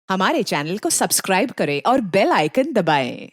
हमारे चैनल को सब्सक्राइब करें और बेल आइकन दबाएं।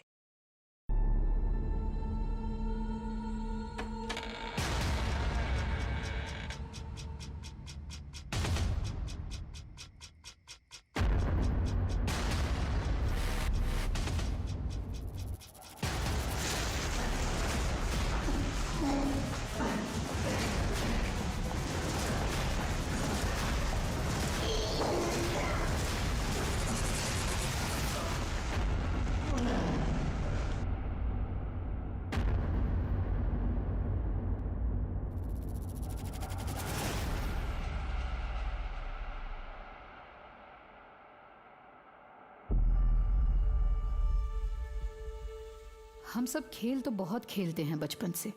हम सब खेल तो बहुत खेलते हैं बचपन से,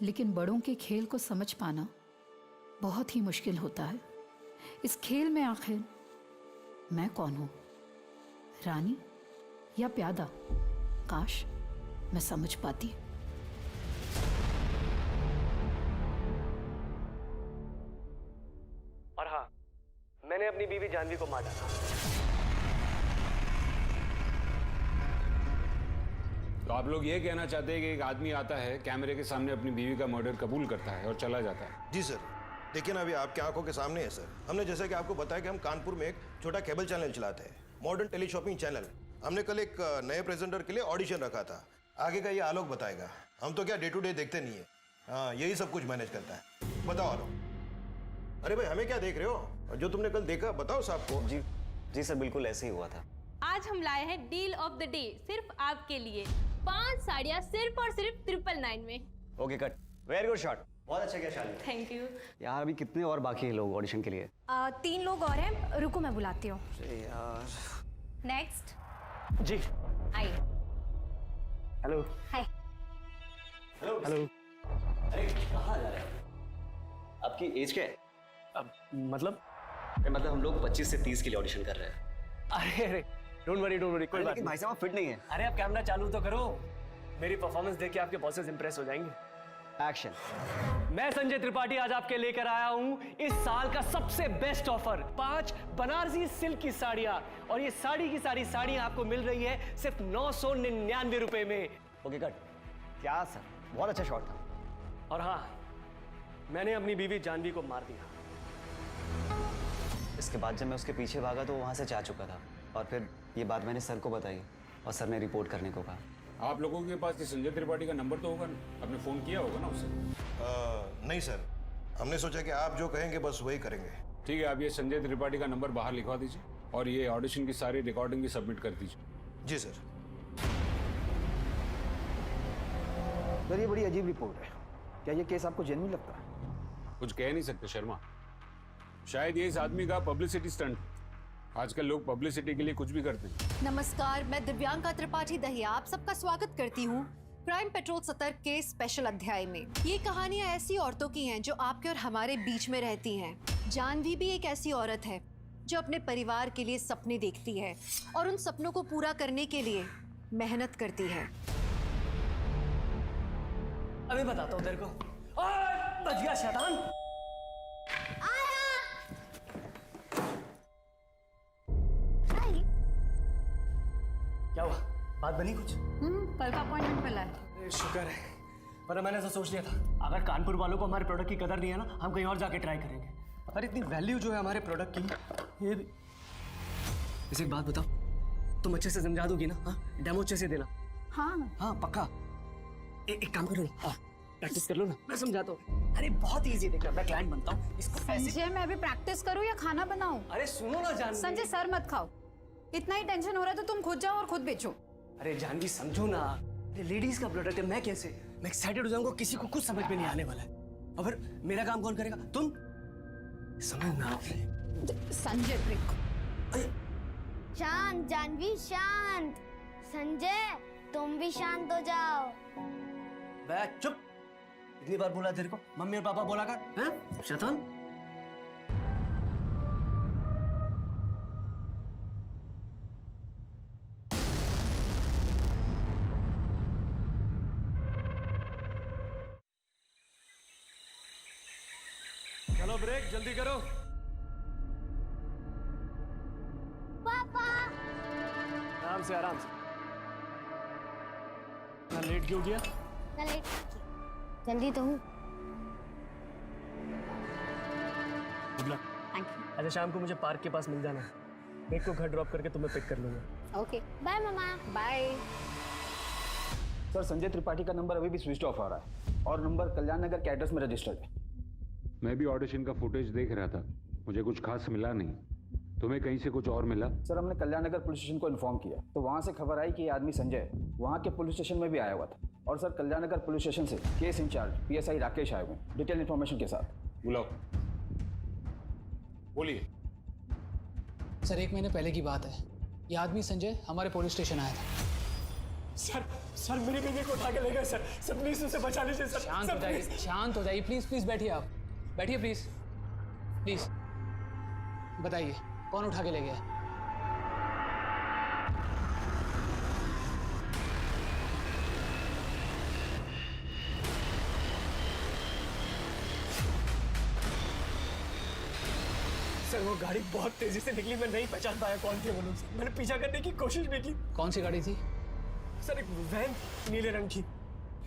लेकिन बड़ों के खेल को समझ पाना बहुत ही मुश्किल होता है। इस खेल में आखिर मैं कौन हूं, रानी या प्यादा? काश मैं समझ पाती। और हाँ, मैंने अपनी बीवी जानवी को मार डाला। तो आप लोग ये कहना चाहते हैं कि एक आदमी आता है, कैमरे के सामने अपनी बीवी का मर्डर कबूल करता है और चला जाता है? जी सर, देखिए ना, अभी आपकी आंखों के सामने है सर। हमने जैसा कि आपको बताया कि हम कानपुर में एक छोटा केबल चैनल चलाते हैं, मॉडर्न टेली शॉपिंग चैनल। हमने कल एक नए प्रेजेंटर के लिए ऑडिशन रखा था। आगे का ये आलोक बताएगा। हम तो क्या डे टू डे देखते नहीं है। हाँ, यही सब कुछ मैनेज करता है। बताओ आलोक। अरे भाई, हमें क्या देख रहे हो? जो तुमने कल देखा बताओ साहब को। जी सर, बिल्कुल ऐसे ही हुआ था। आज हम लाए हैं डील ऑफ द डे सिर्फ आपके लिए। 5 साड़ियाँ सिर्फ और सिर्फ 999 में। Okay cut, very good shot, बहुत अच्छा किया शाली। Thank you. यार अभी कितने और बाकी हैं लोग ऑडिशन के लिए? 3 लोग और हैं, रुको मैं बुलाती हूँ। यार नेक्स्ट जी, आइए। Hello hi. हेलो। अरे कहाँ जा रहे हैं? आपकी एज क्या है? अब मतलब मतलब हम लोग 25 से 30 के लिए ऑडिशन कर रहे हैं। अरे डोंट वरी कोई बात लेकिन भाई नहीं। साहब फिट नहीं है। अरे आप कैमरा चालू तो करो, मेरी परफॉर्मेंस देख के आपके बॉसेस इंप्रेस हो जाएंगे। एक्शन। मैं संजय त्रिपाठी आज आपके लेकर आया हूं इस साल का सबसे बेस्ट ऑफर, 5 बनारसी सिल्क की साड़ियां, और ये साड़ी की सारी साड़ियां आपको मिल रही है सिर्फ 999 रुपए में। Okay cut. क्या सर, बहुत अच्छा शॉट था। और हाँ, मैंने अपनी बीवी जानवी को मार दिया। इसके बाद जब मैं उसके पीछे भागा तो वो वहाँ से जा चुका था, और फिर ये बात मैंने सर को बताई और सर ने रिपोर्ट करने को कहा। आप लोगों के पास ये संजय त्रिपाठी का नंबर तो होगा ना? आपने फोन किया होगा ना उसे? नहीं सर, हमने सोचा कि आप जो कहेंगे बस वही करेंगे। ठीक है, आप ये संजय त्रिपाठी का नंबर बाहर लिखवा दीजिए और ये ऑडिशन की सारी रिकॉर्डिंग भी सबमिट कर दीजिए। जी सर। सर ये बड़ी अजीब रिपोर्ट है। क्या ये केस आपको जेन्युइन लगता है? कुछ कह नहीं सकते शर्मा, शायद ये इस आदमी का पब्लिसिटी स्टंट। आजकल लोग पब्लिसिटी के लिए कुछ भी करते हैं। नमस्कार, मैं दिव्यांका त्रिपाठी दहिया आप सबका स्वागत करती हूँ क्राइम पेट्रोल सतर्क के स्पेशल अध्याय में। ये कहानियाँ ऐसी औरतों की हैं जो आपके और हमारे बीच में रहती हैं। जानवी भी एक ऐसी औरत है जो अपने परिवार के लिए सपने देखती है और उन सपनों को पूरा करने के लिए मेहनत करती है। अभी बताता हूँ तेरे को। ओए, बच गया शैतान। क्या हुआ, बात बनी कुछ? कल का अपॉइंटमेंट मिला है। शुक्र है, पर मैंने तो सोच लिया था अगर कानपुर वालों को हमारे प्रोडक्ट की कदर नहीं है ना, हम कहीं और जाके ट्राई करेंगे। पर इतनी वैल्यू जो है हमारे प्रोडक्ट की, ये भी। इसे एक बात बताओ, तुम अच्छे से समझा दोगी ना? हाँ, डेमो अच्छे से देना। हाँ पक्का। एक काम करो ना, प्रैक्टिस कर लो ना, मैं समझाता हूँ। अरे बहुत इजी, देखना मैं क्लाइंट बनता हूँ, इसको ऐसे। संजय, मैं अभी प्रैक्टिस करूं या खाना बनाऊं? अरे सुनो ना जानवी। संजय, सर मत खाओ। इतना ही टेंशन हो रहा है तो तुम खुद जाओ और खुद बेचो। अरे जानवी समझो ना, ये लेडीज का प्रोडक्ट है, मैं कैसे? मैं एक्साइटेड हो जाऊंगा, किसी को कुछ समझ में नहीं आने वाला है। और फिर मेरा काम कौन करेगा? तुम समझना। संजय ब्रेक। शांत जानवी, शांत। संजय, तुम भी शांत हो जाओ। बे चुप, इतनी बार बोला तेरे को, मम्मी और पापा बोला कर, हैं? शैतान। चलो ब्रेक जल्दी करो। पापा आराम से आराम से। इतना लेट क्यों किया? ना लेट जल्दी तो हूँ। Thank you. अच्छा शाम को मुझे पार्क के पास मिल जाना। मेरे को घर ड्रॉप करके तुम्हें पिक कर लूंगा। ओके बाय मामा। बाय। सर संजय त्रिपाठी का नंबर अभी भी स्विच ऑफ आ रहा है और नंबर कल्याण नगर के एड्रेस में रजिस्टर्ड है। मैं भी ऑडिशन का फुटेज देख रहा था, मुझे कुछ खास मिला नहीं। तुम्हें कहीं से कुछ और मिला? सर हमने कल्याण नगर पुलिस स्टेशन को इन्फॉर्म किया तो वहाँ से खबर आई कि ये आदमी संजय वहाँ के पुलिस स्टेशन में भी आया हुआ था। और सर कल्याण नगर पुलिस स्टेशन से केस इंचार्ज PSI राकेश आए हुए डिटेल इन्फॉर्मेशन के साथ। बुलाओ। बोलिए। सर 1 महीने पहले की बात है, ये आदमी संजय हमारे पुलिस स्टेशन आया था। सर मेरी बीवी को उठा के ले गए सर। सर प्लीज उसे बचा लीजिए सर। शांत हो जाइए, शांत हो जाइए, प्लीज प्लीज बैठिए, आप बैठिए प्लीज प्लीज। बताइए कौन उठा के ले गया? सर वो गाड़ी बहुत तेजी से निकली, मैं नहीं पहचान पाया कौन थे वो लोग। मैंने पीछा करने की कोशिश भी की। कौन सी गाड़ी थी? सर एक वैन नीले रंग की।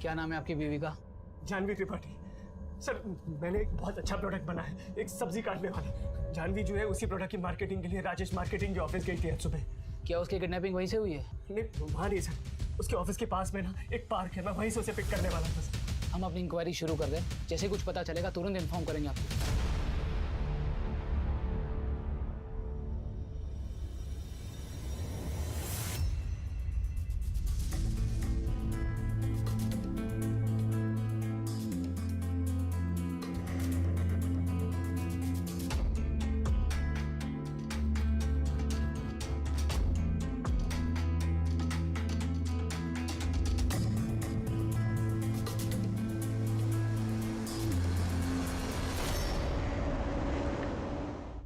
क्या नाम है आपकी बीवी का? जानवी त्रिपाठी। सर मैंने एक बहुत अच्छा प्रोडक्ट बना है, एक सब्जी काटने वाला। जानवी जो है उसी प्रोडक्ट की मार्केटिंग के लिए राजेश मार्केटिंग के ऑफिस गई थी आज सुबह। क्या उसकी किडनैपिंग वहीं से हुई है? नहीं वहाँ नहीं सर, उसके ऑफिस के पास में ना एक पार्क है, मैं वहीं से उसे पिक करने वाला था सर। हम अपनी इंक्वायरी शुरू कर दें, जैसे कुछ पता चलेगा तुरंत इन्फॉर्म करेंगे आपको।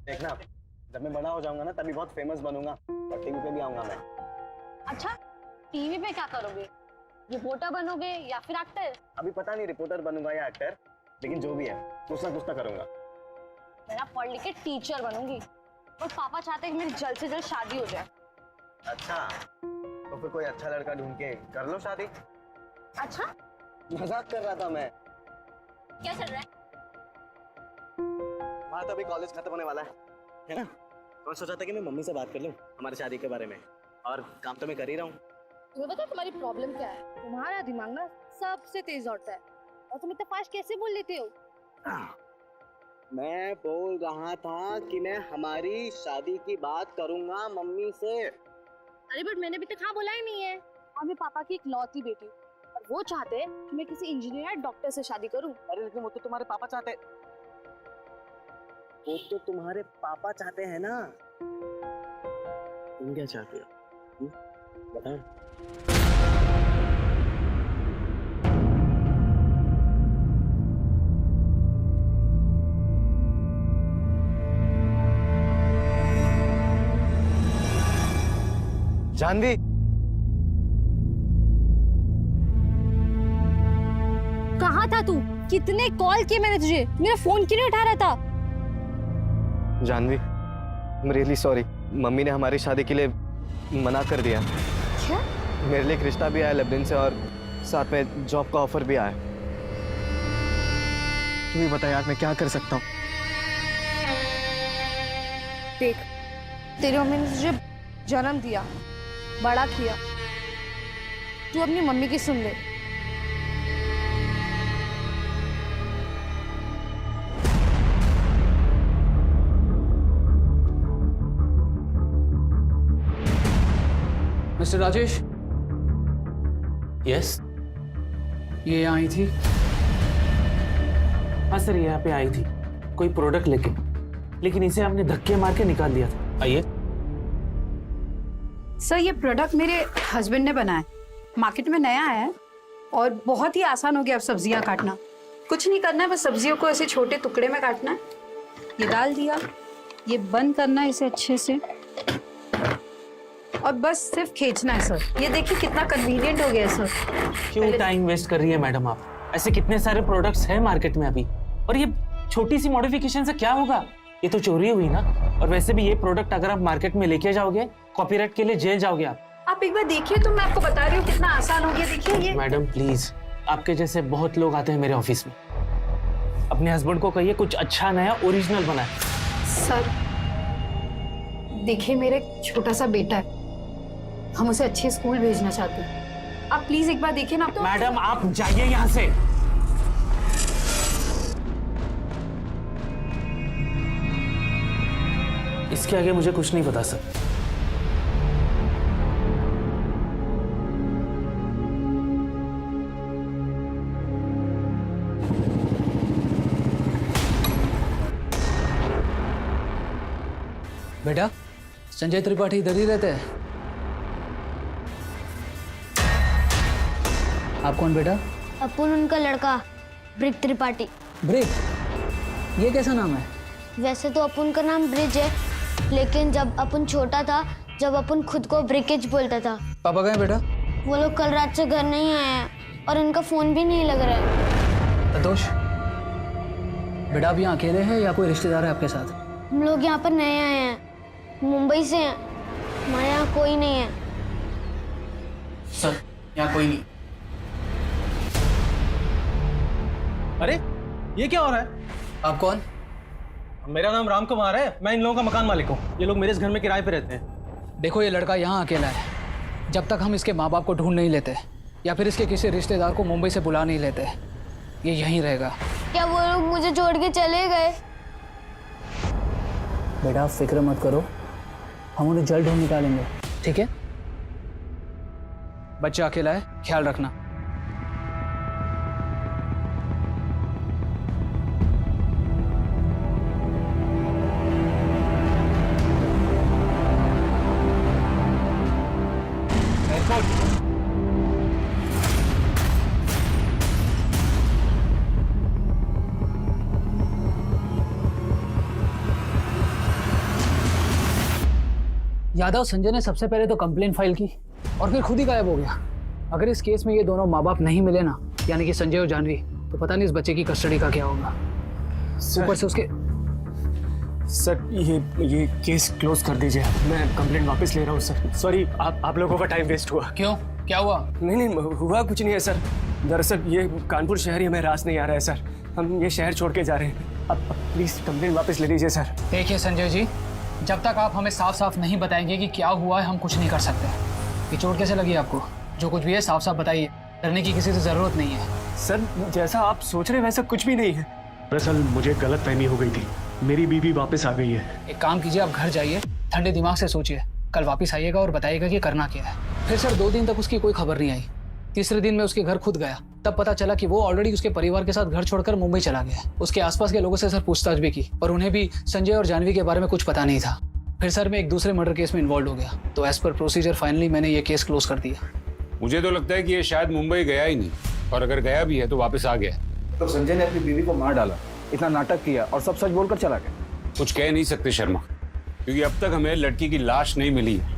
देखना जब मैं बड़ा हो जाऊंगा ना तभी बहुत फेमस बनूंगा और टीवी पे भी आऊंगा मैं। अच्छा टीवी पे क्या करोगे? रिपोर्टर बनोगे या फिर एक्टर? अभी पता नहीं रिपोर्टर बनूंगा या एक्टर, लेकिन जो भी है कुछ ना करूंगा। मैं ना पढ़ लिख के टीचर बनूंगी और पापा चाहते हैं कि मेरी जल्द से जल्द शादी हो जाए। अच्छा तो फिर कोई अच्छा लड़का ढूंढ के कर लो शादी। अच्छा मजाक कर रहा था मैं। क्या चल रहा है? वहाँ तो अभी कॉलेज खत्म होने वाला है ना, तो मैं सोचा था कि मैं मम्मी से बात कर लूँ हमारी शादी के बारे में, और काम तो मैं कर ही रहा हूँ। तुम्हें पता है तुम्हारी प्रॉब्लम क्या है? तुम्हारा दिमाग ना सबसे तेज दौड़ता है और तुम इतना फास्ट कैसे बोल लेते हो? मैं बोल रहा था कि मैं हमारी शादी की बात करूंगा मम्मी से। अरे बट मैंने अभी तक हाँ बोला ही नहीं है। और मैं पापा की इकलौती बेटी और वो चाहते हैं कि मैं किसी इंजीनियर या डॉक्टर से शादी करूं। अरे लेकिन वो तो तुम्हारे पापा चाहते, वो तो तुम्हारे पापा चाहते हैं ना, तुम क्या चाहते हो बताओ? जानवी कहाँ था तू? कितने कॉल किए मैंने तुझे, मेरा फोन क्यों नहीं उठा रहा था? Janvi I'm really sorry, mummy ने हमारी शादी के लिए मना कर दिया। क्या? मेरे लिए एक रिश्ता भी आया लेबनान से और साथ में जॉब का ऑफर भी आया। तू ही बता यार मैं क्या कर सकता हूँ? देख तेरी मम्मी ने तुझे जन्म दिया, बड़ा किया, तू अपनी मम्मी की सुन ले। मिस्टर राजेश। यस ये यहाँ आई थी? हाँ सर यहाँ पे आई थी कोई प्रोडक्ट लेके, लेकिन इसे हमने धक्के मार के निकाल दिया था। आइए। सर ये प्रोडक्ट मेरे हस्बैंड ने बनाया, मार्केट में नया आया है और बहुत ही आसान हो गया अब सब्जियां काटना। कुछ नहीं करना है, बस सब्जियों को ऐसे छोटे टुकड़े में काटना है। ये डाल दिया, ये बंद करना है इसे अच्छे से और बस सिर्फ खींचना है सर। ये देखिए कितना कन्वीनियंट हो गया है सर। क्यों टाइम वेस्ट कर रही है मैडम आप? ऐसे कितने सारे प्रोडक्ट्स हैं मार्केट में अभी, और ये छोटी सी मॉडिफिकेशन से क्या होगा? ये तो चोरी हुई ना। और वैसे भी ये प्रोडक्ट अगर आप मार्केट में लेके जाओगे कॉपीराइट के लिए जेल जाओगे आप। आप एक बार देखिए तो मैं आपको बता रही हूँ कितना आसान हो गया। देखिए ये। मैडम प्लीज, आपके जैसे बहुत लोग आते हैं मेरे ऑफिस में। अपने हस्बैंड को कहिए कुछ अच्छा नया ओरिजिनल बनाए। सर देखिए, मेरा एक छोटा सा बेटा है, हम उसे अच्छे स्कूल भेजना चाहते हैं। आप प्लीज एक बार देखिए ना। तो मैडम आप जाइए यहाँ से। इसके आगे मुझे कुछ नहीं पता सर। बेटा, संजय त्रिपाठी इधर ही रहते हैं। आप कौन बेटा? अपुन उनका लड़का, ब्रिक त्रिपाठी। ब्रिक? ये कैसा नाम है? वैसे तो अपुन का नाम ब्रिज है, लेकिन जब अपुन छोटा था, जब अपुन खुद को ब्रिकेज बोलता था। पापा कहाँ हैं बेटा? वो लोग कल रात से घर नहीं आए हैं और इनका फोन भी नहीं लग रहा है। संतोष, बेटा आप यहाँ अकेले हैं या कोई रिश्तेदार है आपके साथ? हम लोग यहाँ पर नए आए हैं, मुंबई से हैं, हमारे यहाँ कोई नहीं है। सर यहाँ कोई नहीं। अरे ये क्या हो रहा है? आप कौन? मेरा नाम राम कुमार है, मैं इन लोगों का मकान मालिक हूँ। ये लोग मेरे इस घर में किराए पे रहते हैं। देखो ये लड़का यहाँ अकेला है। जब तक हम इसके माँ बाप को ढूंढ नहीं लेते या फिर इसके किसी रिश्तेदार को मुंबई से बुला नहीं लेते, ये यहीं रहेगा। क्या वो लोग मुझे छोड़ के चले गए? बेटा आप फिक्र मत करो, हम उन्हें जल्द ढूंढ निकालेंगे, ठीक है? बच्चा अकेला है, ख्याल रखना। यादव संजय ने सबसे पहले तो कंप्लेंट फाइल की और फिर खुद ही गायब हो गया। अगर इस केस में ये दोनों माँ बाप नहीं मिले ना, यानी कि संजय और जानवी, तो पता नहीं इस बच्चे की कस्टडी का क्या होगा। ऊपर से उसके सर ये केस क्लोज कर दीजिए, मैं कंप्लेंट वापस ले रहा हूँ सर। सॉरी, आप लोगों का टाइम वेस्ट हुआ। क्यों, क्या हुआ? नहीं हुआ कुछ नहीं है सर। दरअसल ये कानपुर शहर ही हमें रास नहीं आ रहा है सर, हम ये शहर छोड़ के जा रहे हैं। अब प्लीज कंप्लेंट वापस ले लीजिए सर। देखिए संजय जी, जब तक आप हमें साफ साफ नहीं बताएंगे कि क्या हुआ है, हम कुछ नहीं कर सकते। ये चोट कैसे लगी आपको? जो कुछ भी है साफ साफ बताइए, डरने की किसी से जरूरत नहीं है। सर जैसा आप सोच रहे वैसा कुछ भी नहीं है। दरअसल मुझे गलतफहमी हो गई थी, मेरी बीवी वापस आ गई है। एक काम कीजिए, आप घर जाइए, ठंडे दिमाग से सोचिए, कल वापस आइएगा और बताइएगा कि करना क्या है। फिर सर 2 दिन तक उसकी कोई खबर नहीं आई। तीसरे दिन मैं उसके घर खुद गया, तब पता चला कि वो ऑलरेडी उसके परिवार के साथ घर छोड़कर मुंबई चला गया। उसके आसपास के लोगों से सर पूछताछ भी की, पर उन्हें भी संजय और जानवी के बारे में कुछ पता नहीं था। फिर सर मैं एक दूसरे मर्डर केस में इन्वॉल्व हो गया, तो एज पर प्रोसीजर फाइनली मैंने ये केस क्लोज कर दिया। मुझे तो लगता है कि ये शायद मुंबई गया ही नहीं, और अगर गया भी है तो वापस आ गया। तो संजय ने अपनी बीवी को मार डाला, इतना नाटक किया और सब सच बोलकर चला गया। कुछ कह नहीं सकते शर्मा, क्योंकि अब तक हमें लड़की की लाश नहीं मिली है।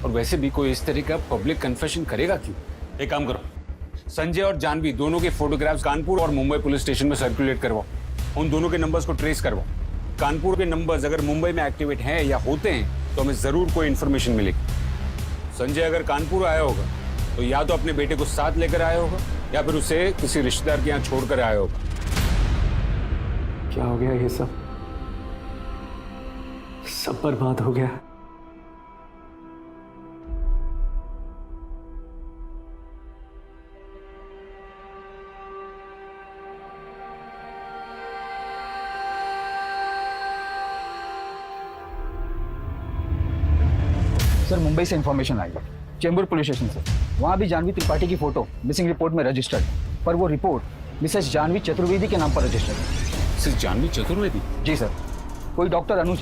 और वैसे भी कोई इस तरह का पब्लिक कन्फेशन करेगा क्यों? एक काम करो, संजय और जानवी दोनों के फोटोग्राफ्स कानपुर और मुंबई पुलिस स्टेशन में सर्कुलेट करवाओ। उन दोनों के नंबर्स को ट्रेस करवाओ। कानपुर के नंबर्स अगर मुंबई में एक्टिवेट हैं या होते हैं तो हमें जरूर कोई इन्फॉर्मेशन मिलेगी। संजय अगर कानपुर आया होगा तो या तो अपने बेटे को साथ लेकर आया होगा या फिर उसे किसी रिश्तेदार के यहाँ छोड़कर आया होगा। क्या हो गया? ये सब बर्बाद हो गया। सर मुंबई से इन्फॉर्मेशन आई है, चेंबूर पुलिस स्टेशन से। वहाँ भी जानवी त्रिपाठी की फोटो मिसिंग रिपोर्ट में रजिस्टर्ड, पर वो रिपोर्ट मिसेस जानवी चतुर्वेदी के नाम पर रजिस्टर्ड है। मिसेस जानवी चतुर्वेदी? जी सर, कोई डॉक्टर अनुज,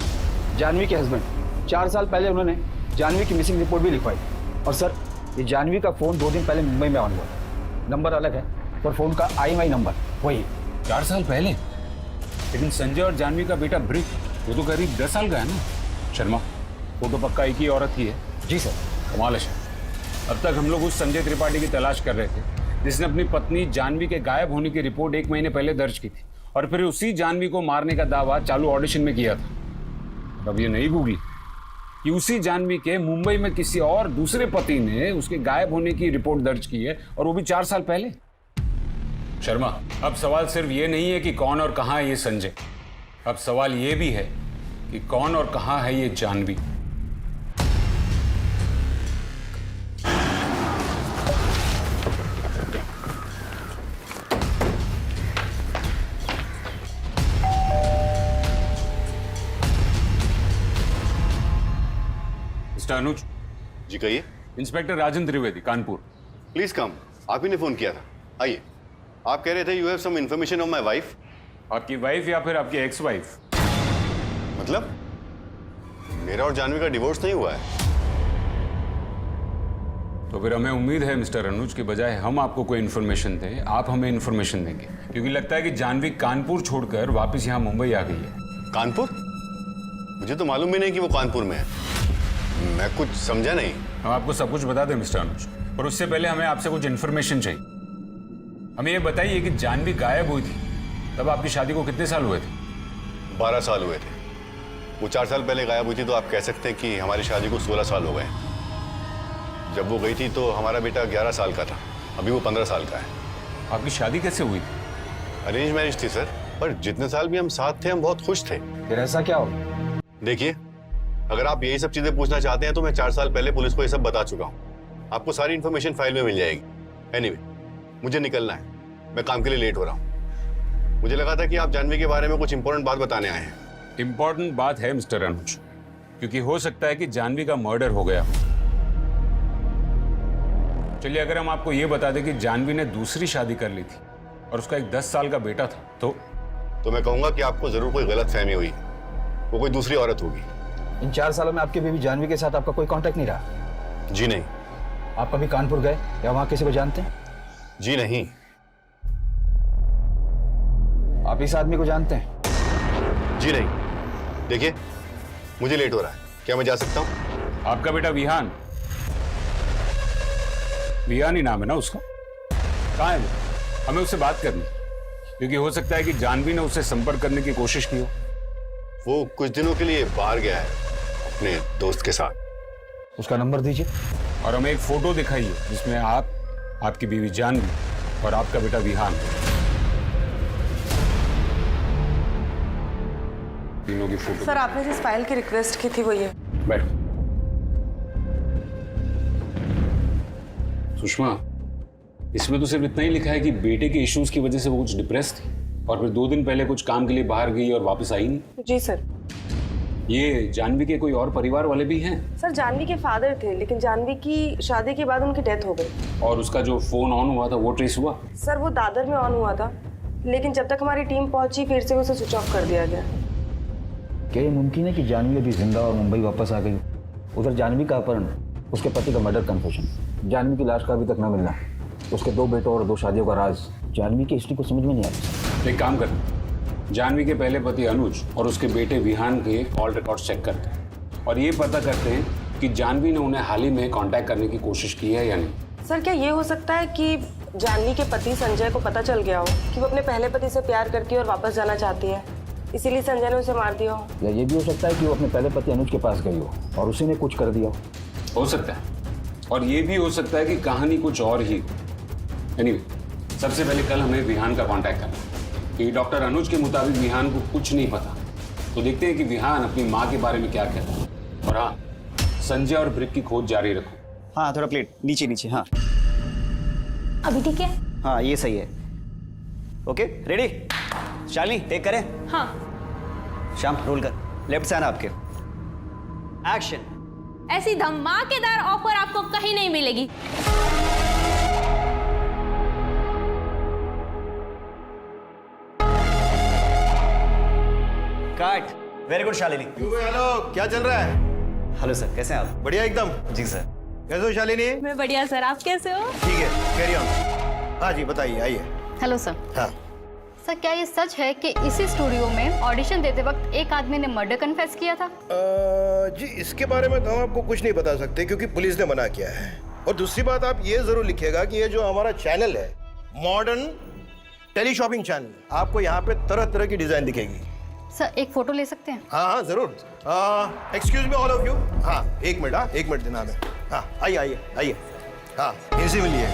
जानवी के हस्बैंड। 4 साल पहले उन्होंने जानवी की मिसिंग रिपोर्ट भी लिखवाई। और सर ये जानवी का फ़ोन 2 दिन पहले मुंबई में ऑन हुआ, नंबर अलग है पर फ़ोन का IMEI नंबर वही। 4 साल पहले? लेकिन संजय और जानवी का बेटा ब्रिक, वो तो करीब 10 साल का है ना? शर्मा, फोटो पक्का एक ही औरत की है? जी सर। कमाल है। अब तक हम लोग उस संजय त्रिपाठी की तलाश कर रहे थे जिसने अपनी पत्नी जानवी के गायब होने की रिपोर्ट 1 महीने पहले दर्ज की थी, और फिर उसी जानवी को मारने का दावा चालू ऑडिशन में किया था। अब ये नहीं गूगली कि उसी जानवी के मुंबई में किसी और दूसरे पति ने उसके गायब होने की रिपोर्ट दर्ज की है, और वो भी 4 साल पहले। शर्मा, अब सवाल सिर्फ ये नहीं है कि कौन और कहां है ये संजय, अब सवाल ये भी है कि कौन और कहां है ये जानवी। मिस्टर अनुज। जी कहिए। Inspector Rajan Trivedi, Kanpur. Please come. आप ही ने फोन किया था, आइए। आप कह रहे थे you have some information of my wife. आपकी वाइफ या फिर आपकी एक्स वाइफ? मतलब मेरा और जानवी का डिवोर्स नहीं हुआ है? तो फिर हमें उम्मीद है मिस्टर अनुज के बजाय हम आपको कोई इन्फॉर्मेशन दें, आप हमें इन्फॉर्मेशन देंगे, क्योंकि लगता है कि जानवी कानपुर छोड़कर वापस यहाँ मुंबई आ गई है। कानपुर? मुझे तो मालूम भी नहीं कि वो कानपुर में है। मैं कुछ समझा नहीं। हम आपको सब कुछ बता दें मिस्टर अनुज, पर उससे पहले हमें आपसे कुछ इन्फॉर्मेशन चाहिए। हमें ये बताइए कि जानवी गायब हुई थी तब आपकी शादी को कितने साल हुए थे? 12 साल हुए थे। वो 4 साल पहले गायब हुई थी, तो आप कह सकते हैं कि हमारी शादी को 16 साल हो गए। जब वो गई थी तो हमारा बेटा 11 साल का था, अभी वो 15 साल का है। आपकी शादी कैसे हुई थी? अरेंज मैरिज थी सर, पर जितने साल भी हम साथ थे हम बहुत खुश थे। फिर ऐसा क्या हो? देखिए, अगर आप यही सब चीजें पूछना चाहते हैं तो मैं 4 साल पहले पुलिस को ये सब बता चुका हूँ। आपको सारी इन्फॉर्मेशन फाइल में मिल जाएगी। एनीवे, मुझे निकलना है, मैं काम के लिए लेट हो रहा हूँ। मुझे लगा था कि आप जानवी के बारे में कुछ इंपॉर्टेंट बात बताने आए हैं। इंपॉर्टेंट बात है मिस्टर अनुज, क्योंकि हो सकता है कि जानवी का मर्डर हो गया। चलिए, अगर हम आपको ये बता दें कि जानवी ने दूसरी शादी कर ली थी और उसका एक 10 साल का बेटा था, तो मैं कहूंगा कि आपको जरूर कोई गलत फहमी हुई, वो कोई दूसरी औरत होगी। इन 4 सालों में आपकी बीवी जानवी के साथ आपका कोई कांटेक्ट नहीं रहा? जी नहीं। आप कभी कानपुर गए या वहां किसी को जानते हैं? जी नहीं। आप इस आदमी को जानते हैं? जी नहीं। देखिए, मुझे लेट हो रहा है, क्या मैं जा सकता हूं? आपका बेटा विहान, विहान ही नाम है ना उसका? कहाँ है वो? हमें उससे बात करनी, क्योंकि हो सकता है कि जानवी ने उससे संपर्क करने की कोशिश की हो। वो कुछ दिनों के लिए बाहर गया है अपने दोस्त के साथ। उसका नंबर दीजिए और हमें एक फोटो दिखाइए जिसमें आप, आपकी बीवी जानवी और आपका बेटा विहान, तीनों की फोटो। सर, आपने जिस फाइल की रिक्वेस्ट की थी वो ये। बैठो। सुषमा, इसमें तो सिर्फ इतना ही लिखा है कि बेटे के इश्यूज की वजह से वो कुछ डिप्रेस थी और फिर 2 दिन पहले कुछ काम के लिए बाहर गई और वापस आई नहीं। जी सर। ये जानवी के कोई और परिवार वाले भी हैं? सर, जानवी के फादर थे, लेकिन जानवी की शादी के बाद उनकी डेथ हो गई। और उसका जो फोन ऑन हुआ था वो ट्रेस हुआ? सर, वो दादर में ऑन हुआ था, लेकिन जब तक हमारी टीम पहुंची फिर से उसे स्विच ऑफ कर दिया गया। क्या ये मुमकिन है कि जानवी अभी जिंदा और मुंबई वापस आ गई? उधर जानवी का अपहरण, उसके पति का मर्डर कन्फेशन, जानवी की लाश का अभी तक न मिलना, उसके 2 बेटों और 2 शादियों का राज, जानवी की हिस्ट्री को समझ में नहीं आता। एक काम करते, जानवी के पहले पति अनुज और उसके बेटे विहान के कॉल रिकॉर्ड चेक करते हैं और ये पता करते हैं कि जानवी ने उन्हें हाल ही में कांटेक्ट करने की कोशिश की है या नहीं। सर, क्या ये हो सकता है कि जानवी के पति संजय को पता चल गया हो कि वो अपने पहले पति से प्यार करती है और वापस जाना चाहती है, इसीलिए संजय ने उसे मार दिया हो? या ये भी हो सकता है कि वो अपने पहले पति अनुज के पास गई हो और उसी ने कुछ कर दिया हो सकता है। और ये भी हो सकता है कि कहानी कुछ और ही। एनीवे, सबसे पहले कल हमें विहान का कांटेक्ट करना, क्योंकि डॉक्टर अनुज के मुताबिक विहान को कुछ नहीं पता। तो देखते हैं कि विहान अपनी माँ के बारे में क्या कहता है। और हाँ, संजय और ब्रिक की खोज जारी रखो। हाँ, थोड़ा प्लेट नीचे नीचे। हाँ अभी ठीक है? हाँ, ये सही है। Okay, ready? शालिनी, टेक करें? हाँ। श्याम, रोल कर। लेफ्ट से आना आपके। एक्शन। ऐसी धमाकेदार ऑफर आपको कहीं नहीं मिलेगी। Cut. Very good Shalini. Hello, क्या चल रहा है? हेलो सर, कैसे हैं आप? बढ़िया एकदम। जी सर। कैसे हो शालिनी? मैं बढ़िया सर, आप कैसे हो? ठीक है, कैरी ऑन। हाँ जी, बताइए, आइए। Hello sir. हाँ सर, क्या ये सच है कि इसी स्टूडियो में ऑडिशन देते वक्त एक आदमी ने मर्डर कन्फेस किया था? जी, इसके बारे में तो हम आपको कुछ नहीं बता सकते क्योंकि पुलिस ने मना किया है। और दूसरी बात, आप ये जरूर लिखिएगा कि ये जो हमारा चैनल है, मॉडर्न टेली शॉपिंग चैनल, आपको यहाँ पे तरह तरह की डिजाइन दिखेगी। सर, एक फोटो ले सकते हैं? हाँ हाँ, जरूर। Excuse me all of you. हाँ एक मिनट, हाँ एक मिनट देना हमें। हाँ आइए आइए आइए। हाँ इनसे मिलिए,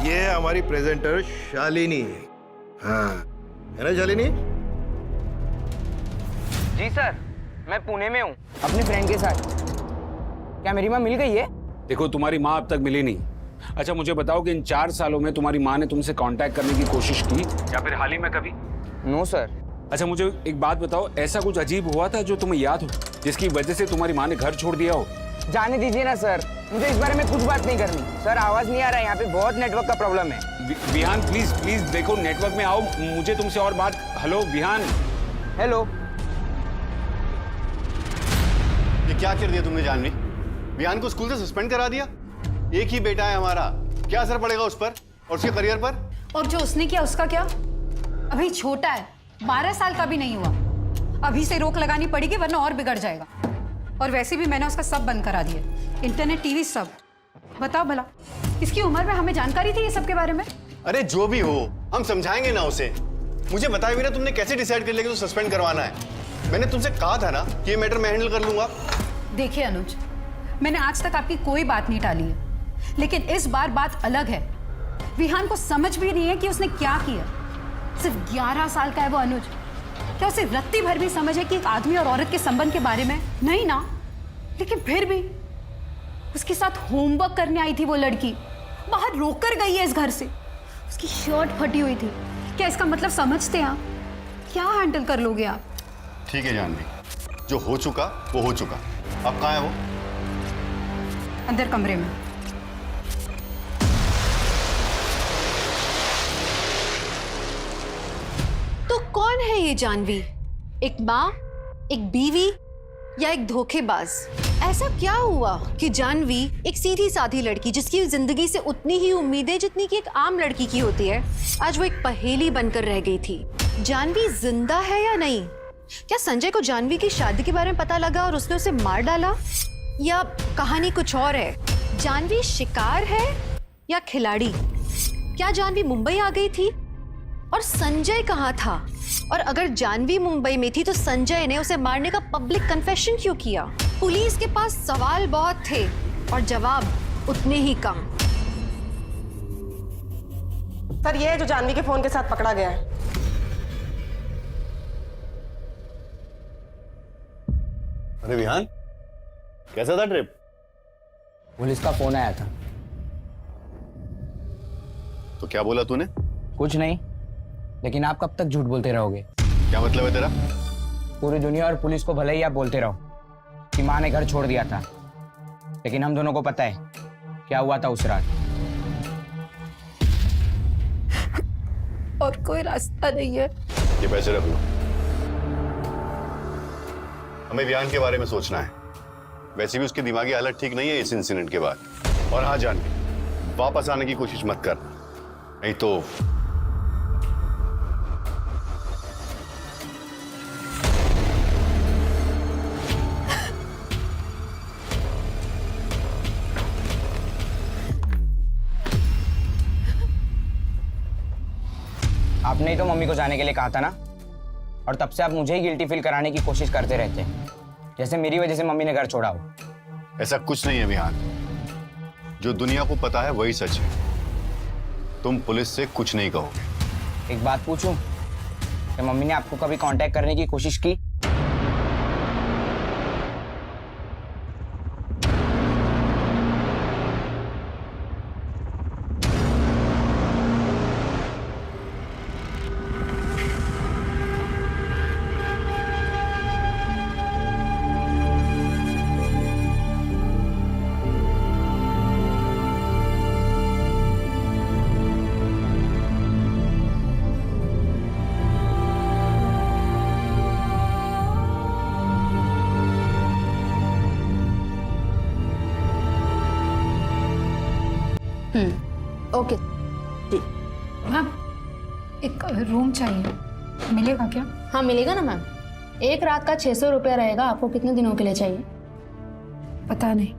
ये है हमारी प्रेजेंटर शालिनी। हाँ है ना शालिनी? जी सर, मैं पुणे में हूँ अपने फ्रेंड के साथ। क्या मेरी माँ मिल गई है? देखो तुम्हारी माँ अब तक मिली नहीं। अच्छा मुझे बताओ कि इन 4 सालों में तुम्हारी माँ ने तुमसे कांटेक्ट करने की कोशिश की या फिर हाल ही में कभी? No sir. अच्छा मुझे एक बात बताओ, ऐसा कुछ अजीब हुआ था जो तुम्हें याद हो, जिसकी वजह से तुम्हारी माँ ने घर छोड़ दिया हो? जाने दीजिए ना सर, मुझे इस बारे में कुछ बात नहीं करनी। सर आवाज नहीं आ रहा है, यहाँ पे बहुत नेटवर्क का प्रॉब्लम है। विहान प्लीज प्लीज देखो नेटवर्क में आओ, मुझे तुमसे और बात। हेलो विहान। हेलो। ये क्या कर दिया तुमने जानवी? विहान को स्कूल से सस्पेंड करा दिया। एक ही बेटा है हमारा, क्या असर पड़ेगा उस पर और उसके करियर पर? और जो उसने किया उसका क्या? अभी छोटा है, 12 साल का भी नहीं हुआ। अभी से रोक लगानी पड़ेगी वरना और बिगड़ जाएगा। और वैसे भी मैंने उसका सब बंद करा दिया, इंटरनेट, टीवी सब। बताओ भला इसकी उम्र में हमें जानकारी थी ये सब के बारे में? अरे जो भी हो, हम समझाएंगे ना उसे। मुझे बताए बिना तुमने कैसे डिसाइड कर लिया कि तो सस्पेंड करवाना है? मैंने तुमसे कहा था ना कि ये मैटर मैं हैंडल कर लूंगा। देखिए अनुज, मैंने आज तक आपकी कोई बात नहीं टाली है, लेकिन इस बार बात अलग है। विहान को समझ भी नहीं है कि उसने क्या किया। सिर्फ 11 साल का है वो अनुज। क्या उसे रत्ती भर भी समझ है कि एक आदमी और औरत के संबंध के बारे में? नहीं ना। लेकिन फिर भी उसके साथ होमवर्क करने आई थी वो लड़की, बाहर रोककर गई है इस घर से। उसकी शर्ट फटी हुई थी। क्या इसका मतलब समझते हैं आप? क्या हैंडल कर लोगे आप? ठीक है जानवी, जो हो चुका वो हो चुका। अब कहाँ है वो? अंदर कमरे में। तो कौन है ये जानवी? एक माँ, एक बीवी या एक धोखेबाज? ऐसा क्या हुआ कि जानवी एक सीधी साधी लड़की जिसकी जिंदगी से उतनी ही उम्मीदें जितनी कि एक आम लड़की की होती है, आज वो एक पहेली बनकर रह गई थी। जानवी जिंदा है या नहीं? क्या संजय को जानवी की शादी के बारे में पता लगा और उसने उसे मार डाला? या कहानी कुछ और है? जानवी शिकार है या खिलाड़ी? क्या जानवी मुंबई आ गई थी और संजय कहाँ था? और अगर जानवी मुंबई में थी तो संजय ने उसे मारने का पब्लिक कन्फेशन क्यों किया? पुलिस के पास सवाल बहुत थे और जवाब उतने ही कम। सर ये है जो जानवी के फोन के साथ पकड़ा गया है। अरे विहान, कैसा था ट्रिप? पुलिस का फोन आया था। तो क्या बोला तूने? कुछ नहीं, लेकिन आप कब तक झूठ बोलते रहोगे? क्या मतलब है तेरा? पूरी दुनिया और पुलिस को भले ही आप बोलते रहो कि माँ ने घर छोड़ दिया था, लेकिन हम दोनों को पता है क्या हुआ था उस रात। और कोई रास्ता नहीं है। ये पैसे रख लो, हमें विहान के बारे में सोचना है। वैसे भी उसकी दिमागी हालत ठीक नहीं है इस इंसिडेंट के बाद। और हाँ जान, वापस आने की कोशिश मत कर, नहीं तो आपने ही तो मम्मी को जाने के लिए कहा था ना, और तब से आप मुझे ही गिल्टी फील कराने की कोशिश करते रहते हैं, जैसे मेरी वजह से मम्मी ने घर छोड़ा हो। ऐसा कुछ नहीं है विहान, जो दुनिया को पता है वही सच है। तुम पुलिस से कुछ नहीं कहोगे। एक बात पूछूं, क्या मम्मी ने आपको कभी कांटेक्ट करने की कोशिश की? ओके जी मैम, एक रूम चाहिए, मिलेगा क्या? हाँ मिलेगा ना मैम। एक रात का 600 रुपया रहेगा। आपको कितने दिनों के लिए चाहिए? पता नहीं।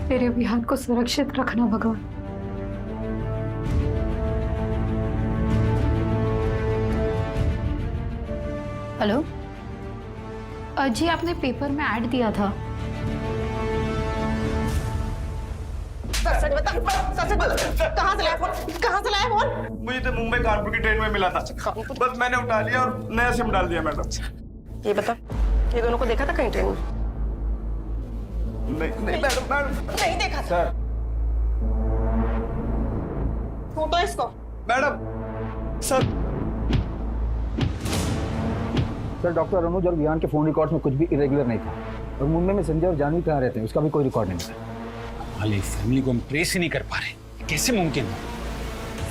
मेरे विहान को सुरक्षित रखना भगवान। हेलो जी आपने पेपर में ऐड दिया था। सच बता, कहाँ से लाया फोन? कहाँ से लाया फोन? मुझे तो मुंबई कानपुर की ट्रेन में मिला था, बस मैंने उठा लिया और नया सिम डाल दिया मैडम। ये बता, ये दोनों को देखा था कहीं ट्रेन में? नहीं मैडम, नहीं देखा सर। फोटो इसको। मैडम सर डॉक्टर अनुज और विहान के फोन रिकॉर्ड्स में कुछ भी इरेगुलर नहीं था। और मुंबई में संजय और जानवी कहाँ रहते हैं उसका भी कोई रिकॉर्ड नहीं था। हाल फैमिली को हम ट्रेस ही नहीं कर पा रहे, कैसे मुमकिन है?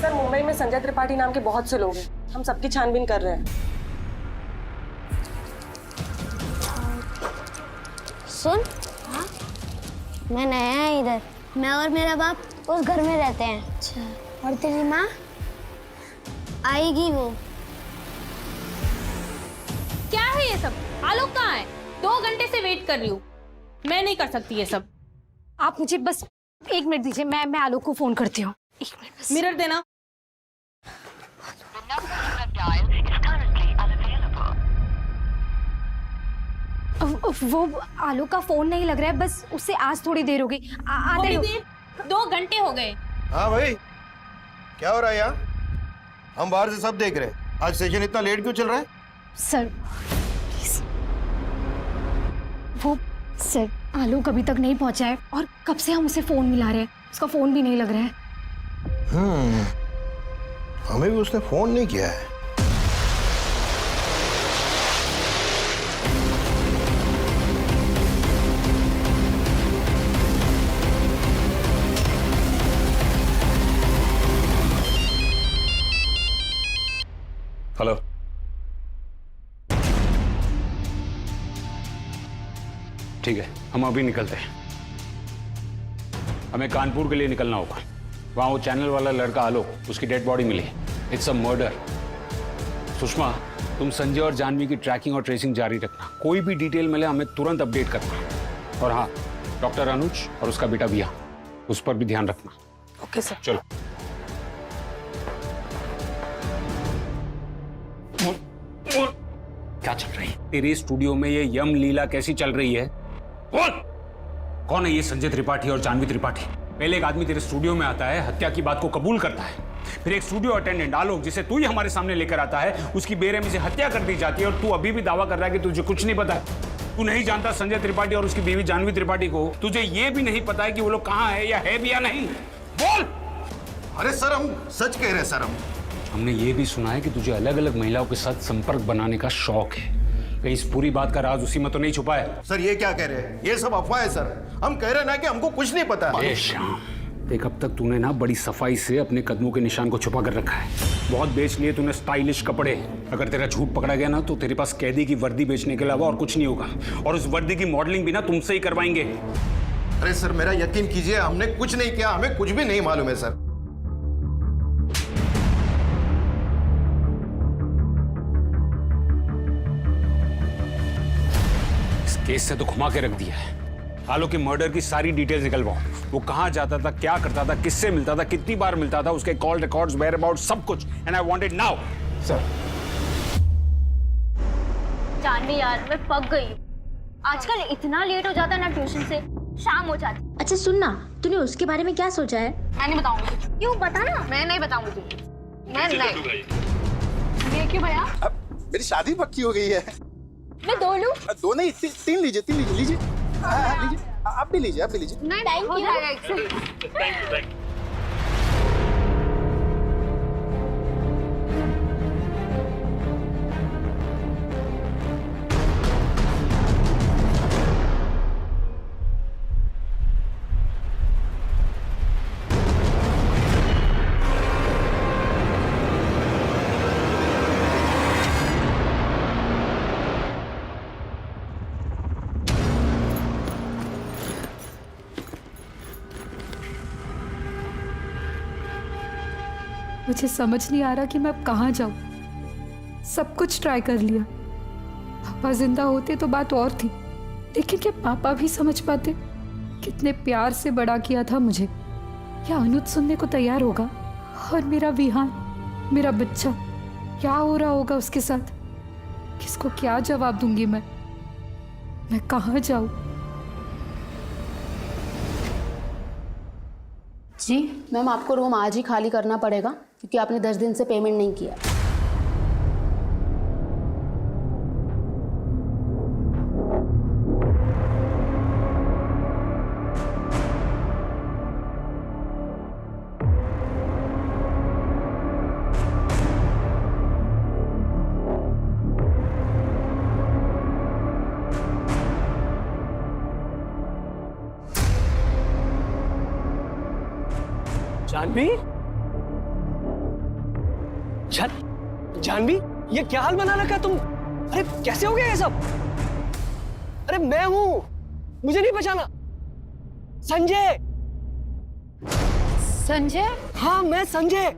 सर मुंबई में संजय त्रिपाठी नाम के बहुत से लोग हैं, हम सबकी छानबीन कर रहे हैं। सुन, हाँ? मैं नया है इधर। मैं और मेरा बाप उस घर में रहते हैं। अच्छा। और तेरी माँ आएगी वो। क्या है ये सब? आलोक कहाँ है? 2 घंटे से वेट कर रही हूँ। मैं नहीं कर सकती ये सब। आप मुझे बस 1 मिनट दीजिए, मैं आलोक को फोन करती हूँ। 1 मिनट बस। मिरर देना। वो आलोक का फोन नहीं लग रहा है, बस उससे आज थोड़ी देर हो गई। थोड़ी देर? 2 घंटे हो गए। हाँ भाई, क्या हो रहा है यहाँ? हम बाहर से सब देख रहे हैं। आज सेशन इतना लेट क्यों चल रहा है? Sir please. वो सर आलोक अभी तक नहीं पहुंचा है और कब से हम उसे फोन मिला रहे हैं, उसका फोन भी नहीं लग रहा है। हमें भी उसने फोन नहीं किया है। हेलो, ठीक है, हम अभी निकलते हैं। हमें कानपुर के लिए निकलना होगा। वहां वो चैनल वाला लड़का आलोक, उसकी डेड बॉडी मिली। It's a murder. सुषमा, तुम संजय और जानवी की ट्रैकिंग और ट्रेसिंग जारी रखना। कोई भी डिटेल मिले हमें तुरंत अपडेट करना। और हाँ, डॉक्टर अनुज और उसका बेटा विहान, उस पर भी ध्यान रखना। Okay sir. चलो। क्या चल रही है तेरे स्टूडियो में? ये यम लीला कैसी चल रही है? बोल, कौन है ये संजय त्रिपाठी और जानवी त्रिपाठी? पहले एक आदमी तेरे स्टूडियो में आता है, हत्या की बात को कबूल करता है, फिर एक स्टूडियो अटेंडेंट आलोक, जिसे तू ही हमारे सामने लेकर आता है, उसकी बेरहमी से हत्या कर दी जाती है और तू अभी भी दावा कर रहा है कि तुझे कुछ नहीं पता है। तू नहीं जानता संजय त्रिपाठी और उसकी बीवी जानवी त्रिपाठी को? तुझे ये भी नहीं पता है कि वो लोग कहाँ है या है भी या नहीं? बोल। अरे सर, हम सच कह रहे हैं सर। हमने ये भी सुना है कि तुझे अलग अलग महिलाओं के साथ संपर्क बनाने का शौक है। कहीं इस पूरी बात का राज उसी में तो नहीं छुपा है? सर ये क्या कह रहे हैं? ये सब अफवाह है सर। हम कह रहे हैं ना कि हमको कुछ नहीं पता। श्याम, देख अब तक तूने ना बड़ी सफाई से अपने कदमों के निशान को छुपा कर रखा है। बहुत बेच लिए तूने स्टाइलिश कपड़े। अगर तेरा झूठ पकड़ा गया ना तो तेरे पास कैदी की वर्दी बेचने के अलावा और कुछ नहीं होगा। और उस वर्दी की मॉडलिंग भी ना तुमसे ही करवाएंगे। अरे सर, मेरा यकीन कीजिए, हमने कुछ नहीं किया। हमें कुछ भी नहीं मालूम है सर। केस से तो घुमा के रख दिया है। आलोक के मर्डर की सारी डिटेल्स निकलवाओ। वो कहां जाता था, क्या करता था, किससे मिलता था, कितनी बार मिलता था, उसके कॉल रिकॉर्ड्स, वेयर अबाउट, सब कुछ। And I want it now. Sir. Janvi यार, मैं पक गई हूँ। आजकल इतना लेट हो जाता है ना ट्यूशन से, शाम हो जाती। अच्छा सुन ना, तूने उसके बारे में क्या सोचा है? मैं नहीं बताऊंगी। क्यों? बता ना। मैं नहीं बताऊंगी तुझे। मैं नहीं। ये क्यों भैया? मेरी शादी पक्की हो गई है। मैं 2 लूं? 2 नहीं, 3 लीजिए, 3 लीजिए, लीजिए। लीजिए, आप भी लीजिए, आप भी लीजिए। नहीं, थैंक यू। Thank you. मुझे समझ नहीं आ रहा कि मैं अब कहाँ जाऊं। सब कुछ ट्राई कर लिया। पापा जिंदा होते तो बात और थी, लेकिन क्या पापा भी समझ पाते? कितने प्यार से बड़ा किया था मुझे। क्या अनुज सुनने को तैयार होगा? और मेरा विहान, मेरा बच्चा, क्या हो रहा होगा उसके साथ? किसको क्या जवाब दूंगी मैं? मैं कहाँ जाऊँ? जी मैम, आपको रूम आज ही खाली करना पड़ेगा क्योंकि आपने 10 दिन से पेमेंट नहीं किया। जानवी, जानवी, ये क्या हाल बना रखा तुम? अरे कैसे हो गया ये सब? अरे मैं हूं, मुझे नहीं पहचाना? संजय। संजय? हाँ मैं संजय।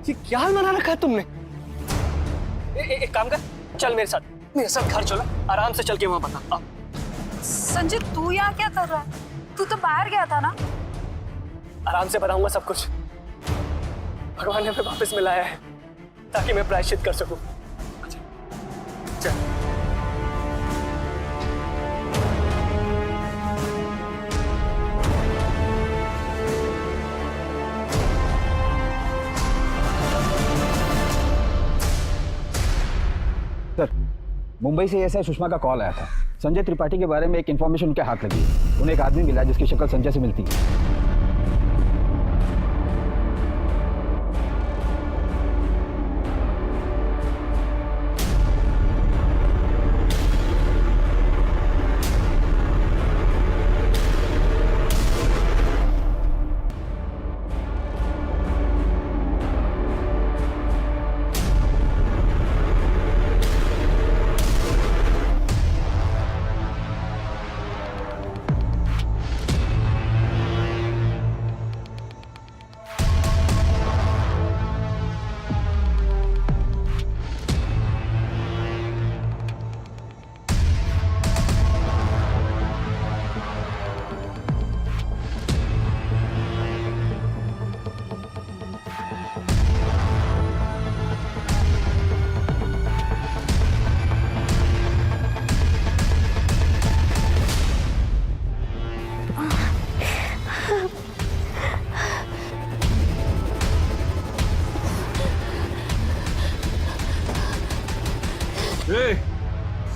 ये क्या हाल बना रखा है तुमने? एक काम कर, चल मेरे साथ घर चलो, आराम से चल के वहां बता। संजय तू यहाँ क्या कर रहा है? तू तो बाहर गया था ना? आराम से बताऊंगा सब कुछ। भगवान ने हमें वापस मिलाया है ताकि मैं प्रायश्चित कर सकूं। चल। सर, मुंबई से एसआई सुषमा का कॉल आया था। संजय त्रिपाठी के बारे में एक इन्फॉर्मेशन उनके हाथ लगी। उन्हें एक आदमी मिला जिसकी शक्ल संजय से मिलती है।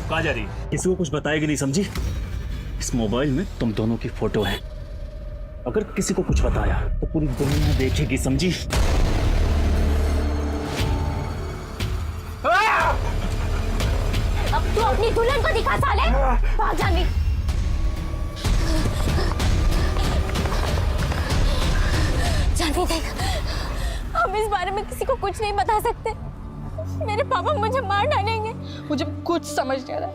कहाँ जा रही है? किसी को कुछ बताएगी नहीं, समझी? इस मोबाइल में तुम दोनों की फोटो है। अगर किसी को कुछ बताया तो पूरी दुनिया देखेगी, समझी? अब तू अपनी दुल्हन को दिखा साले। भाग जानवी। जानवी देख, हम इस बारे में किसी को कुछ नहीं बता सकते। मेरे पापा मुझे मार डालेंगे। मुझे कुछ समझ नहीं आ रहा,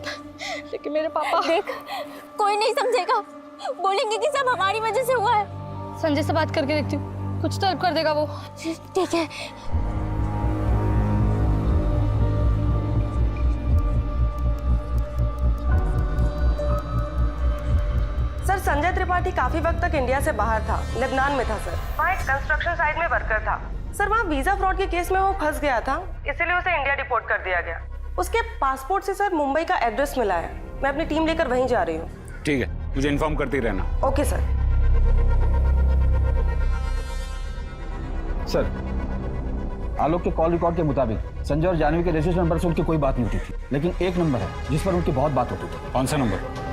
लेकिन मेरे पापा। देख, कोई नहीं समझेगा, बोलेंगे कि सब हमारी वजह से हुआ है। संजय से बात करके देखती हूँ, कुछ तो हेल्प कर देगा वो। ठीक है। सर, संजय त्रिपाठी काफी वक्त तक इंडिया से बाहर था, लेबनान में था सर। वहाँ एक कंस्ट्रक्शन साइट में वर्कर था सर। वहाँ वीजा फ्रॉड के केस में वो फंस गया था, इसीलिए उसे इंडिया डिपोर्ट कर दिया गया। उसके पासपोर्ट से सर मुंबई का एड्रेस मिला है। मैं अपनी टीम लेकर वहीं जा रही हूँ। ठीक है, मुझे इन्फॉर्म करते रहना। Okay sir. सर, आलोक के कॉल रिकॉर्ड के मुताबिक संजय और जानवी के रजिस्टर नंबर से उनकी कोई बात नहीं होती थी, लेकिन एक नंबर है जिस पर उनकी बहुत बात होती थी। कौन सा नंबर?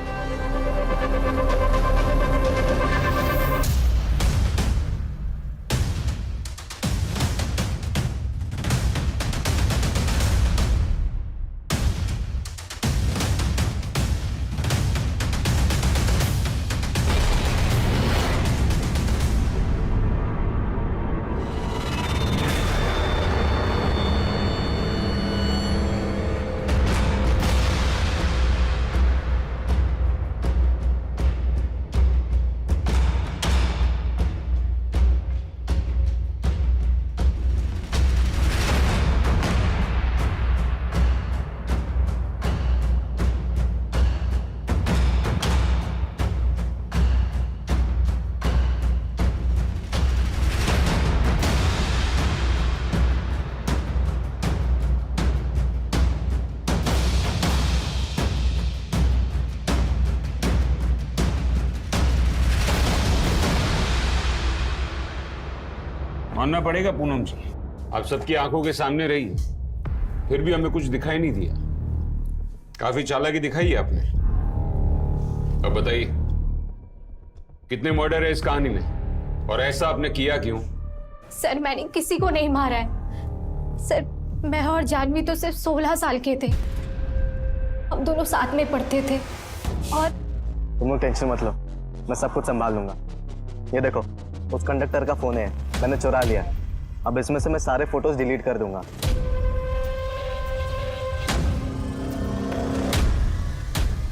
मानना पड़ेगा पूनम जी, आप सबकी आंखों के सामने रही, फिर भी हमें कुछ दिखाई नहीं दिया। काफी चालाकी दिखाई है आपने। अब बताइए, कितने मर्डर है इस कहानी में और ऐसा आपने किया क्यों? सर मैंने किसी को नहीं मारा है सर। मैं और जानवी तो सिर्फ 16 साल के थे, हम दोनों साथ में पढ़ते थे। और तुम लोग टेंशन मत लो, मैं सब कुछ संभाल लूंगा। ये देखो, उस कंडक्टर का फोन है, मैंने चुरा लिया। अब इसमें से मैं सारे फोटोज डिलीट कर दूंगा।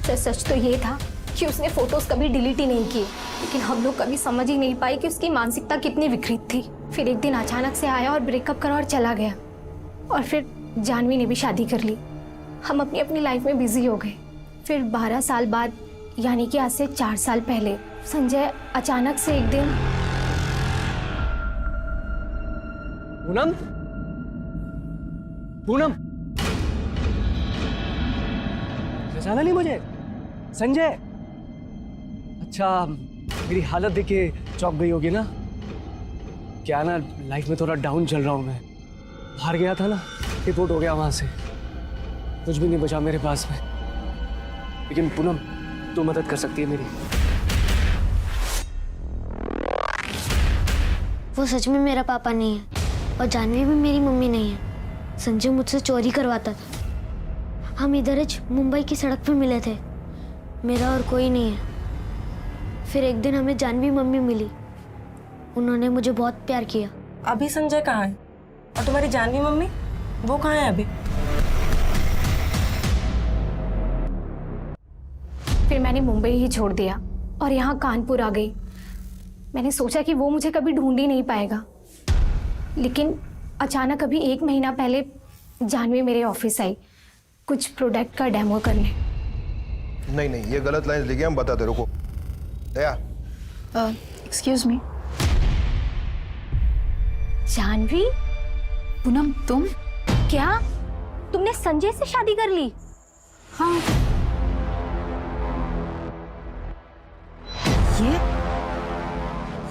सर सच तो ये था कि उसने फोटोज कभी डिलीट ही नहीं किए, लेकिन हम लोग कभी समझ ही नहीं पाए कि उसकी मानसिकता कितनी विकृत थी। फिर एक दिन अचानक से आया और ब्रेकअप करा और चला गया। और फिर जानवी ने भी शादी कर ली। हम अपनी अपनी लाइफ में बिजी हो गए। फिर 12 साल बाद, यानी कि आज से 4 साल पहले, संजय अचानक से एक दिन। पूनम, पूनम, पहचाना नहीं मुझे? संजय। अच्छा, मेरी हालत देख के चौंक गई होगी ना? क्या ना, लाइफ में थोड़ा डाउन चल रहा हूँ मैं। हार गया था ना, रिपोर्ट हो गया वहां से, कुछ भी नहीं बचा मेरे पास में। लेकिन पूनम, तू मदद कर सकती है मेरी। वो सच में मेरा पापा नहीं है और जानवी भी मेरी मम्मी नहीं है। संजय मुझसे चोरी करवाता था। हम इधर मुंबई की सड़क पे मिले थे, मेरा और कोई नहीं है। फिर एक दिन हमें जानवी मम्मी मिली, उन्होंने मुझे बहुत प्यार किया। अभी संजय कहाँ है? और तुम्हारी जानवी मम्मी, वो कहाँ है अभी? फिर मैंने मुंबई ही छोड़ दिया और यहाँ कानपुर आ गई। मैंने सोचा कि वो मुझे कभी ढूंढ ही नहीं पाएगा, लेकिन अचानक अभी 1 महीना पहले जानवी मेरे ऑफिस आई कुछ प्रोडक्ट का डेमो करने। नहीं, ये गलत लाइन लिखी, हम बताते, रुको। दया, एक्सक्यूज मी। जानवी? पूनम, तुम? क्या तुमने संजय से शादी कर ली? हाँ।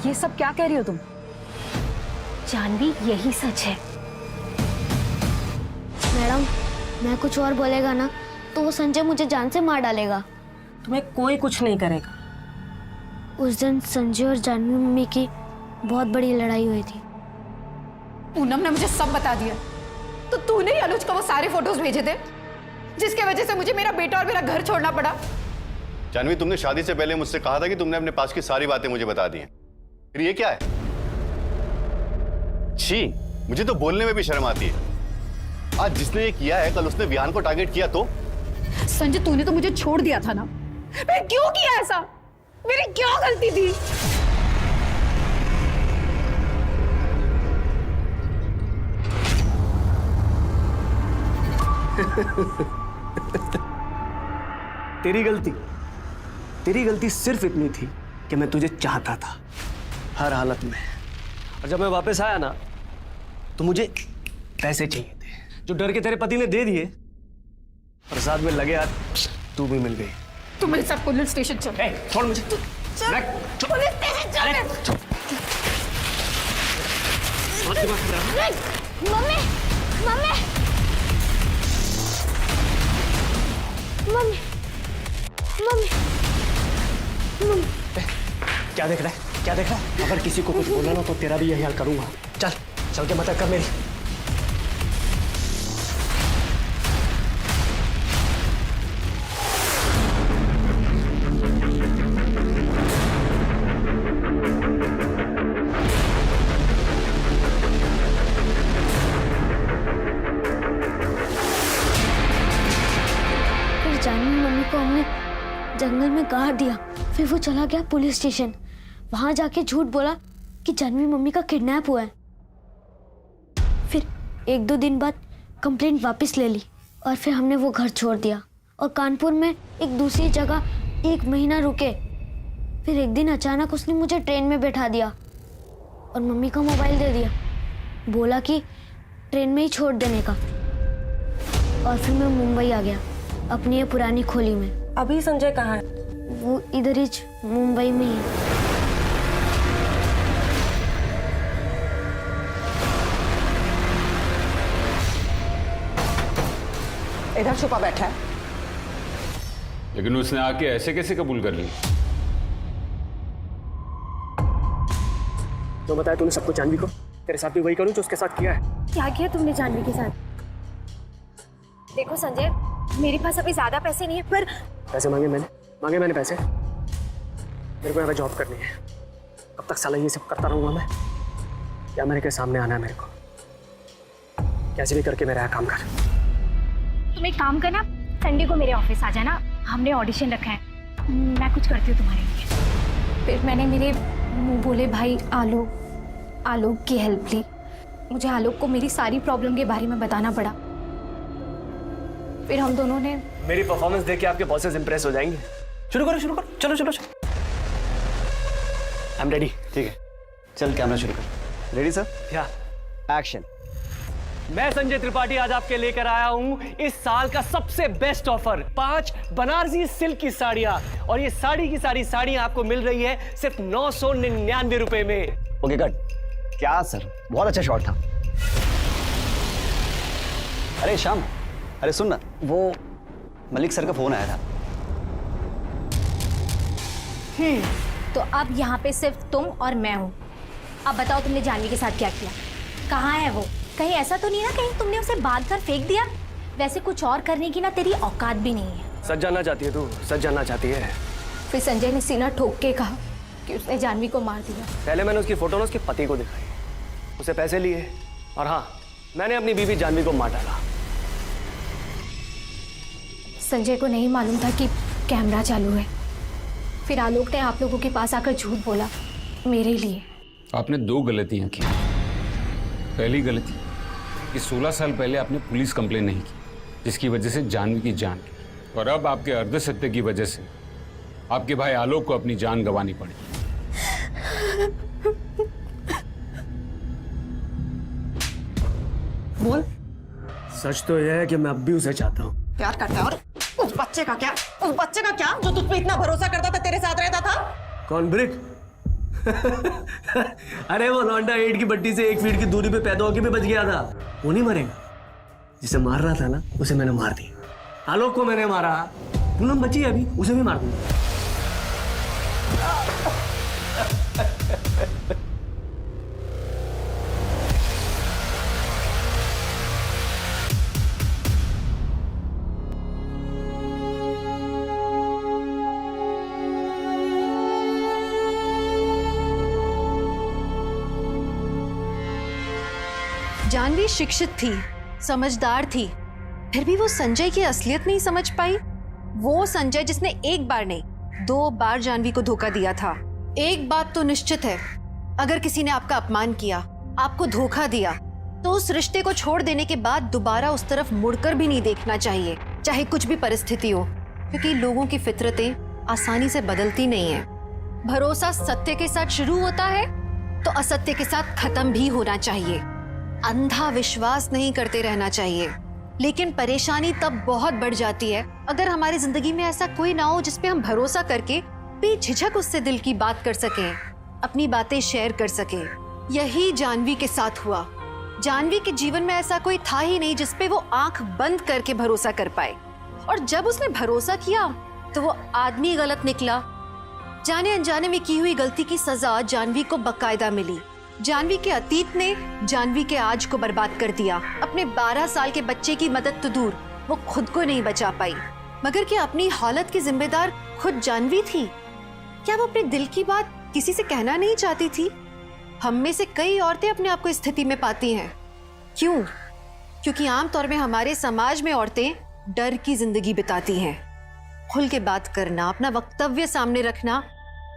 ये सब क्या कह रही हो तुम? जानवी, यही सच है। मैडम, मैं कुछ और बोलेगा ना तो वो संजय मुझे जान से मार डालेगा। तुम्हें कोई कुछ नहीं करेगा। उस दिन संजय और जानवी मम्मी की बहुत बड़ी लड़ाई हुई थी। पूनम ने मुझे सब बता दिया। तो तूने ही अनुज को वो सारे फोटोज भेजे थे जिसके वजह से मुझे मेरा बेटा और मेरा घर छोड़ना पड़ा। जानवी, तुमने शादी से पहले मुझसे कहा था कि तुमने अपने पास की सारी बातें मुझे बता दी हैं। फिर ये क्या है? छी, मुझे तो बोलने में भी शर्म आती है। आज जिसने ये किया है, कल उसने विहान को टारगेट किया तो? संजय, तूने तो मुझे छोड़ दिया था ना। मैं क्यों किया ऐसा? मेरी क्या गलती थी? तेरी गलती सिर्फ इतनी थी कि मैं तुझे चाहता था हर हालत में। और जब मैं वापस आया ना तो मुझे पैसे चाहिए थे जो डर के तेरे पति ने दे दिए, और साथ में लगे हाथ तू भी मिल गई। तू मेरे साथ पुलिस स्टेशन चल। छोड़ मुझे। चल पुलिस स्टेशन चल। Mummy, mummy, mummy, mummy, mummy. क्या देख रहा है? क्या देख रहा है? अगर किसी को कुछ बोला ना तो तेरा भी यही हाल करूंगा। चल चल के मदद कर मेरी। फिर जानवी मम्मी को हमने जंगल में गाड़ दिया। फिर वो चला गया पुलिस स्टेशन। वहां जाके झूठ बोला कि जानवी मम्मी का किडनैप हुआ है। फिर 1-2 दिन बाद कंप्लेंट वापस ले ली और फिर हमने वो घर छोड़ दिया और कानपुर में एक दूसरी जगह 1 महीना रुके। फिर एक दिन अचानक उसने मुझे ट्रेन में बैठा दिया और मम्मी का मोबाइल दे दिया। बोला कि ट्रेन में ही छोड़ देने का। और फिर मैं मुंबई आ गया अपनी ये पुरानी खोली में। अभी संजय कहाँ है? वो इधर ही मुंबई में ही। इधर छुपा बैठा है। लेकिन उसने आके ऐसे कैसे कबूल कर ली? तो बताया तूने सबको जानवी को, तेरे साथ भी वही करूं जो उसके साथ किया है। क्या किया तुमने जानवी के साथ? देखो संजय, मेरे पास अभी ज्यादा पैसे नहीं है, पर पैसे मांगे मैंने पैसे। मेरे को यहाँ जॉब करनी है। कब तक साला ये सब करता रहूंगा मैं? या मेरे के सामने आना है मेरे को? कैसे भी करके मेरा काम कर। तुम एक काम करना, संडे को मेरे ऑफिस आ जाना, हमने ऑडिशन रखा है, मैं कुछ करती हूँ तुम्हारे लिए। फिर मैंने मेरे मुंह बोले भाई आलोक की हेल्प ली। मुझे आलोक को मेरी सारी प्रॉब्लम के बारे में बताना पड़ा। फिर हम दोनों ने मेरी परफॉर्मेंस देख के आपके बॉसेस इंप्रेस हो जाएंगे। शुरू करो, चलो। I am ready. ठीक है, चल कैमरा शुरू कर। Ready sir? क्या? एक्शन। मैं संजय त्रिपाठी आज आपके लेकर आया हूं इस साल का सबसे बेस्ट ऑफर, 5 बनारसी सिल्क की साड़ियां। और ये साड़ी की सारी साड़ियां आपको मिल रही है सिर्फ 999 रुपए में। Okay cut. क्या सर, बहुत अच्छा शॉट था। अरे श्याम, अरे सुन ना, वो मलिक सर का फोन आया था। तो अब यहाँ पे सिर्फ तुम और मैं हूँ। अब बताओ तुमने जानवी के साथ क्या किया? कहाँ है वो? कहीं ऐसा तो नहीं ना कहीं तुमने उसे बांध कर फेंक दिया? वैसे कुछ और करने की ना तेरी औकात भी नहीं है। सच जानना चाहती है तू? सच जानना चाहती है? फिर संजय ने सीना ठोक के कहा कि उसने जानवी को मार दिया। पहले मैंने उसकी फोटो ना उसके पति को दिखाई, उसे पैसे लिए, और हाँ, मैंने अपनी बीवी जानवी को मार डाला। संजय को नहीं मालूम था कि कैमरा चालू है। फिर आलोक ने आप लोगों के पास आकर झूठ बोला मेरे लिए। आपने 2 गलतियां की। पहली गलती कि 16 साल पहले आपने पुलिस कंप्लेन नहीं की, जिसकी वजह से जानवी की जान गई। और अब आपके अर्धसत्य की वजह से आपके भाई आलोक को अपनी जान गंवानी पड़ी। बोल। सच तो यह है कि मैं अब भी उसे चाहता हूँ। प्यार करता है। और उस बच्चे का क्या जो तुझ पे इतना भरोसा करता था, तेरे साथ रहता था? कौन? ब्रिक? अरे वो लौंडा 8 की बट्टी से 1 फीट की दूरी पे पैदा होके भी बच गया था। वो नहीं मरेगा। जिसे मार रहा था ना, उसे मैंने मार दिया। आलोक को मैंने मारा, पूनम बची है अभी, उसे भी मार दूंगा। जानवी शिक्षित थी, समझदार थी, फिर भी वो संजय की असलियत नहीं समझ पाई। वो संजय जिसने एक बार नहीं 2 बार जानवी को धोखा दिया था। एक बात तो निश्चित है, अगर किसी ने आपका अपमान किया, आपको धोखा दिया, तो उस रिश्ते को छोड़ देने के बाद दोबारा उस तरफ मुड़कर भी नहीं देखना चाहिए, चाहे कुछ भी परिस्थिति हो, क्योंकि लोगों की फितरतें आसानी से बदलती नहीं है। भरोसा सत्य के साथ शुरू होता है तो असत्य के साथ खत्म भी होना चाहिए। अंधा विश्वास नहीं करते रहना चाहिए। लेकिन परेशानी तब बहुत बढ़ जाती है अगर हमारी जिंदगी में ऐसा कोई ना हो जिस पे हम भरोसा करके बेझिझक उससे दिल की बात कर सकें, अपनी बातें शेयर कर सकें। यही जानवी के साथ हुआ। जानवी के जीवन में ऐसा कोई था ही नहीं जिस पे वो आंख बंद करके भरोसा कर पाए। और जब उसने भरोसा किया तो वो आदमी गलत निकला। जाने अनजाने में की हुई गलती की सजा जानवी को बकायदा मिली। जानवी के अतीत ने जानवी के आज को बर्बाद कर दिया। अपने 12 साल के बच्चे की मदद तो दूर, वो खुद को नहीं बचा पाई। मगर क्या अपनी हालत की जिम्मेदार खुद जानवी थी? क्या वो अपने दिल की बात किसी से कहना नहीं चाहती थी? हम में से कई औरतें अपने आप को इस स्थिति में पाती हैं। क्यों? क्योंकि आमतौर में हमारे समाज में औरतें डर की जिंदगी बिताती हैं। खुल के बात करना, अपना वक्तव्य सामने रखना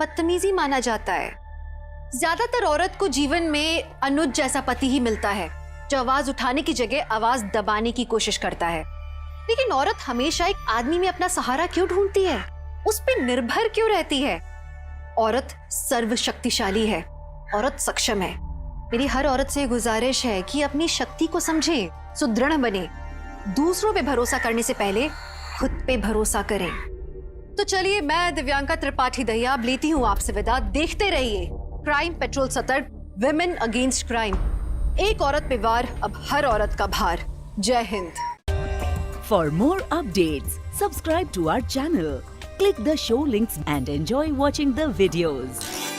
बदतमीजी माना जाता है। ज्यादातर औरत को जीवन में अनुज जैसा पति ही मिलता है जो आवाज उठाने की जगह आवाज दबाने की कोशिश करता है। लेकिन औरत हमेशा एक आदमी में अपना सहारा क्यों ढूंढती है? उस पर निर्भर क्यों रहती है? औरत सर्वशक्तिशाली है, औरत सक्षम है। मेरी हर औरत से गुजारिश है कि अपनी शक्ति को समझे, सुदृढ़ बने, दूसरों पे भरोसा करने से पहले खुद पे भरोसा करें। तो चलिए, मैं दिव्यांका त्रिपाठी दहिया अब लेती हूँ आपसे विदा। देखते रहिए क्राइम पेट्रोल सतर्क, विमेन अगेंस्ट क्राइम। एक औरत पे वार, अब हर औरत का भार। जय Hind. For more updates, subscribe to our channel, click the show links and enjoy watching the videos.